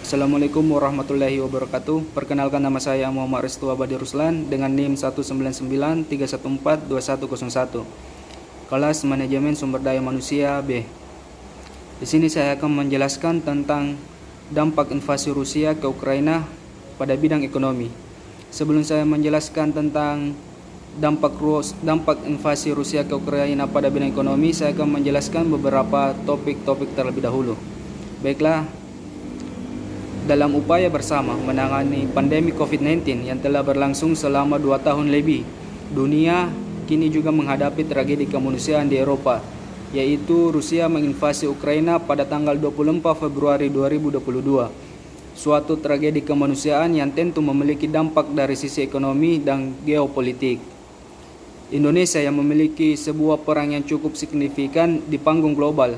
Assalamualaikum warahmatullahi wabarakatuh. Perkenalkan, nama saya Muhammad Restu Abadi Ruslan dengan NIM 19930421101. Kelas Manajemen Sumber Daya Manusia B. Di sini saya akan menjelaskan tentang dampak invasi Rusia ke Ukraina pada bidang ekonomi. Sebelum saya menjelaskan tentang dampak invasi Rusia ke Ukraina pada bidang ekonomi, saya akan menjelaskan beberapa topik-topik terlebih dahulu. Baiklah, dalam upaya bersama menangani pandemi COVID-19 yang telah berlangsung selama 2 tahun lebih, dunia kini juga menghadapi tragedi kemanusiaan di Eropa, yaitu Rusia menginvasi Ukraina pada tanggal 24 Februari 2022. Suatu tragedi kemanusiaan yang tentu memiliki dampak dari sisi ekonomi dan geopolitik. Indonesia yang memiliki sebuah peran yang cukup signifikan di panggung global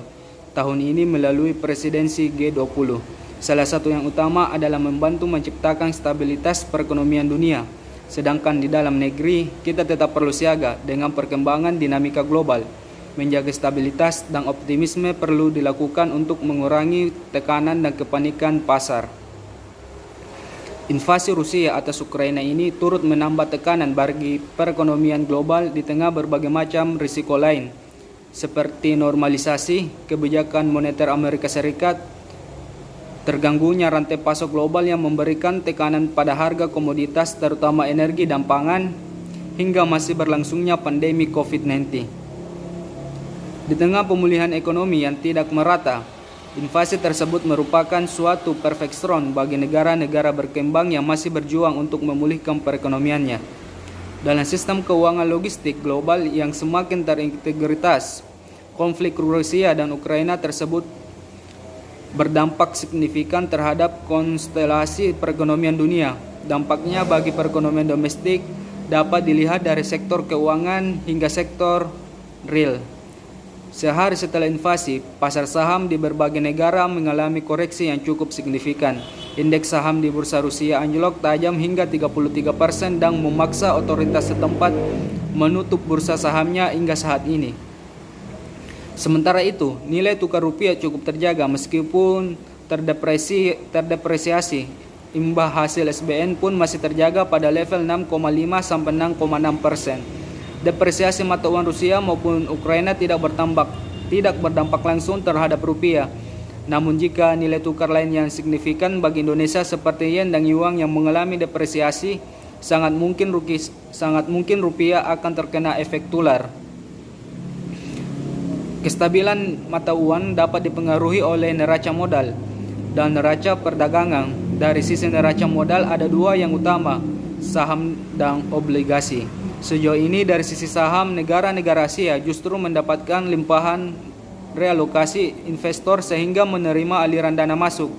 tahun ini melalui presidensi G20. Salah satu yang utama adalah membantu menciptakan stabilitas perekonomian dunia. Sedangkan di dalam negeri, kita tetap perlu siaga dengan perkembangan dinamika global. Menjaga stabilitas dan optimisme perlu dilakukan untuk mengurangi tekanan dan kepanikan pasar. Invasi Rusia atas Ukraina ini turut menambah tekanan bagi perekonomian global di tengah berbagai macam risiko lain, seperti normalisasi kebijakan moneter Amerika Serikat, terganggunya rantai pasok global yang memberikan tekanan pada harga komoditas terutama energi dan pangan, hingga masih berlangsungnya pandemi COVID-19. Di tengah pemulihan ekonomi yang tidak merata, invasi tersebut merupakan suatu perfect storm bagi negara-negara berkembang yang masih berjuang untuk memulihkan perekonomiannya. Dalam sistem keuangan logistik global yang semakin terintegritas, konflik Rusia dan Ukraina tersebut berdampak signifikan terhadap konstelasi perekonomian dunia. Dampaknya bagi perekonomian domestik dapat dilihat dari sektor keuangan hingga sektor real. Sehari setelah invasi, pasar saham di berbagai negara mengalami koreksi yang cukup signifikan. Indeks saham di bursa Rusia anjlok tajam hingga 33% dan memaksa otoritas setempat menutup bursa sahamnya hingga saat ini. Sementara itu, nilai tukar rupiah cukup terjaga meskipun terdepresiasi. Imbal hasil SBN pun masih terjaga pada level 6,5 sampai 6,6%. Depresiasi mata uang Rusia maupun Ukraina tidak berdampak langsung terhadap rupiah. Namun jika nilai tukar lain yang signifikan bagi Indonesia seperti yen dan yuan yang mengalami depresiasi, sangat mungkin rupiah akan terkena efek tular. Kestabilan mata uang dapat dipengaruhi oleh neraca modal dan neraca perdagangan. Dari sisi neraca modal ada dua yang utama, saham dan obligasi. Sejauh ini dari sisi saham, negara-negara Asia justru mendapatkan limpahan realokasi investor sehingga menerima aliran dana masuk.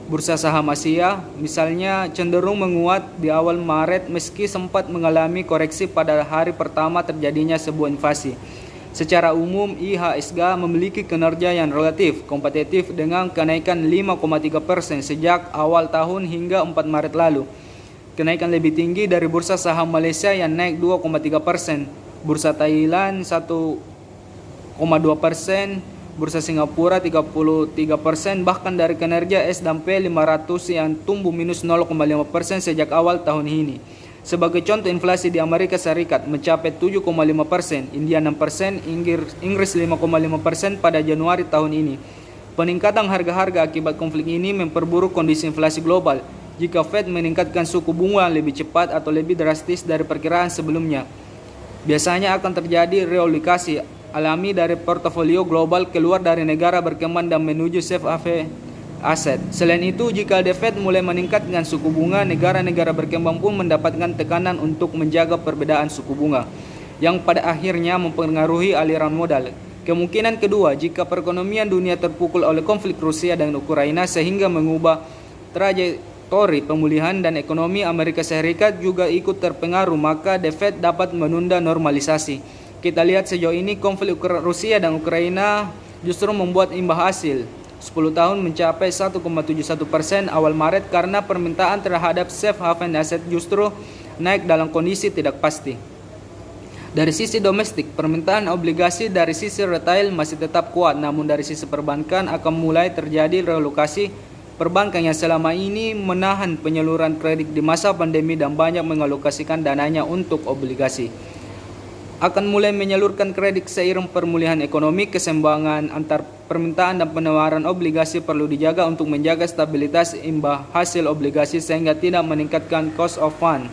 Bursa saham Asia misalnya cenderung menguat di awal Maret meski sempat mengalami koreksi pada hari pertama terjadinya sebuah invasi. Secara umum, IHSG memiliki kinerja yang relatif kompetitif dengan kenaikan 5,3% sejak awal tahun hingga 4 Maret lalu. Kenaikan lebih tinggi dari bursa saham Malaysia yang naik 2,3%, bursa Thailand 1,2%, bursa Singapura 33%, bahkan dari kinerja S&P 500 yang tumbuh minus 0,5% sejak awal tahun ini. Sebagai contoh, inflasi di Amerika Serikat mencapai 7,5%, India 6%, Inggris 5,5% pada Januari tahun ini. Peningkatan harga-harga akibat konflik ini memperburuk kondisi inflasi global. Jika Fed meningkatkan suku bunga lebih cepat atau lebih drastis dari perkiraan sebelumnya, biasanya akan terjadi realokasi alami dari portofolio global keluar dari negara berkembang dan menuju safe haven aset. Selain itu, jika The Fed mulai meningkatkan suku bunga, negara-negara berkembang pun mendapatkan tekanan untuk menjaga perbedaan suku bunga, yang pada akhirnya mempengaruhi aliran modal. Kemungkinan kedua, jika perekonomian dunia terpukul oleh konflik Rusia dan Ukraina sehingga mengubah trajektori pemulihan dan ekonomi Amerika Serikat juga ikut terpengaruh, maka The Fed dapat menunda normalisasi. Kita lihat sejauh ini konflik Rusia dan Ukraina justru membuat imbal hasil 10 tahun mencapai 1,71% awal Maret karena permintaan terhadap safe haven aset justru naik dalam kondisi tidak pasti. Dari sisi domestik, permintaan obligasi dari sisi retail masih tetap kuat, namun dari sisi perbankan akan mulai terjadi relokasi perbankan yang selama ini menahan penyaluran kredit di masa pandemi dan banyak mengalokasikan dananya untuk obligasi, akan mulai menyalurkan kredit seiring pemulihan ekonomi. Keseimbangan antar permintaan dan penawaran obligasi perlu dijaga untuk menjaga stabilitas imbal hasil obligasi sehingga tidak meningkatkan cost of fund.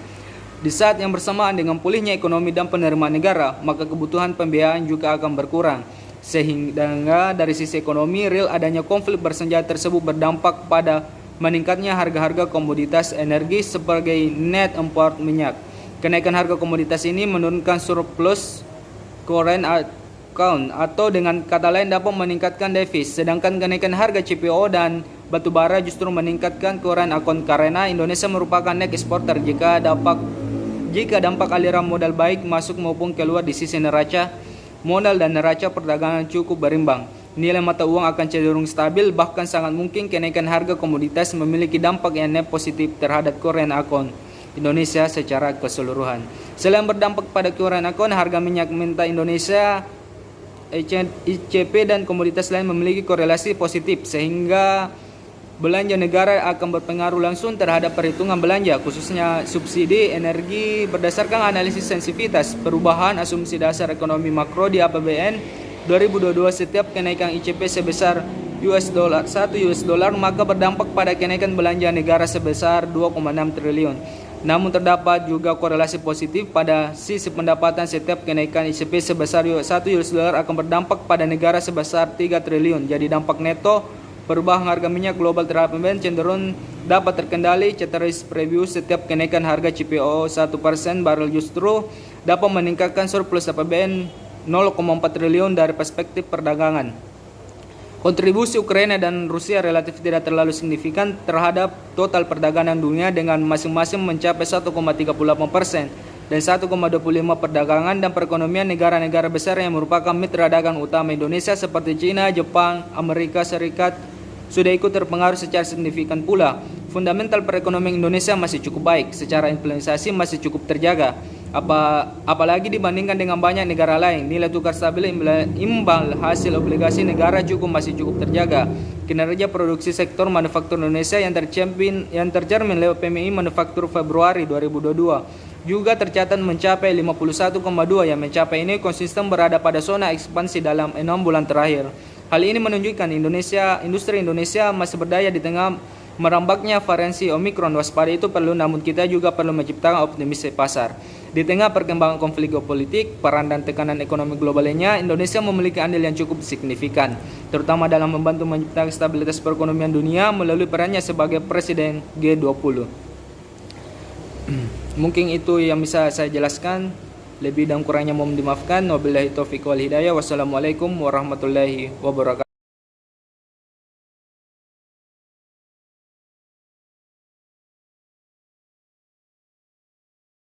Di saat yang bersamaan dengan pulihnya ekonomi dan penerimaan negara, maka kebutuhan pembiayaan juga akan berkurang. Sehingga dari sisi ekonomi real, adanya konflik bersenjata tersebut berdampak pada meningkatnya harga-harga komoditas energi sebagai net import minyak. Kenaikan harga komoditas ini menurunkan surplus current account atau dengan kata lain dapat meningkatkan defisit, sedangkan kenaikan harga CPO dan batubara justru meningkatkan current account karena Indonesia merupakan net exporter. Jika dampak aliran modal baik masuk maupun keluar di sisi neraca modal dan neraca perdagangan cukup berimbang, nilai mata uang akan cenderung stabil, bahkan sangat mungkin kenaikan harga komoditas memiliki dampak yang net positif terhadap current account Indonesia secara keseluruhan. Selain berdampak pada current account, harga minyak mentah Indonesia, ICP dan komoditas lain memiliki korelasi positif sehingga belanja negara akan berpengaruh langsung terhadap perhitungan belanja, khususnya subsidi energi. Berdasarkan analisis sensitivitas perubahan asumsi dasar ekonomi makro di APBN 2022, setiap kenaikan ICP sebesar $1 maka berdampak pada kenaikan belanja negara sebesar 2,6 triliun. Namun terdapat juga korelasi positif pada sisi pendapatan. Setiap kenaikan ICP sebesar $1 akan berdampak pada negara sebesar 3 triliun. Jadi dampak neto perubahan harga minyak global terhadap APBN cenderung dapat terkendali. Ceteris preview, setiap kenaikan harga CPO 1% barrel justru dapat meningkatkan surplus APBN 0,4 triliun dari perspektif perdagangan. Kontribusi Ukraina dan Rusia relatif tidak terlalu signifikan terhadap total perdagangan dunia dengan masing-masing mencapai 1,38% dan 1,25% perdagangan dan perekonomian negara-negara besar yang merupakan mitra dagang utama Indonesia seperti China, Jepang, Amerika Serikat sudah ikut terpengaruh secara signifikan pula. Fundamental perekonomian Indonesia masih cukup baik, secara inflasi masih cukup terjaga. Apalagi dibandingkan dengan banyak negara lain, nilai tukar stabil imbal hasil obligasi negara masih cukup terjaga. Kinerja produksi sektor manufaktur Indonesia yang tercermin lewat PMI manufaktur Februari 2022 juga tercatat mencapai 51,2, yang mencapai ini konsisten berada pada zona ekspansi dalam 6 bulan terakhir. Hal ini menunjukkan industri Indonesia masih berdaya di tengah merambaknya variasi Omikron. Waspada itu perlu, namun kita juga perlu menciptakan optimisme pasar. Di tengah perkembangan konflik geopolitik, peran dan tekanan ekonomi globalnya, Indonesia memiliki andil yang cukup signifikan, terutama dalam membantu menciptakan stabilitas perekonomian dunia melalui perannya sebagai Presiden G20. Mungkin itu yang bisa saya jelaskan. Lebih dan kurangnya mohon dimaafkan. Wabillahi taufiq wal hidayah. Wassalamualaikum warahmatullahi wabarakatuh.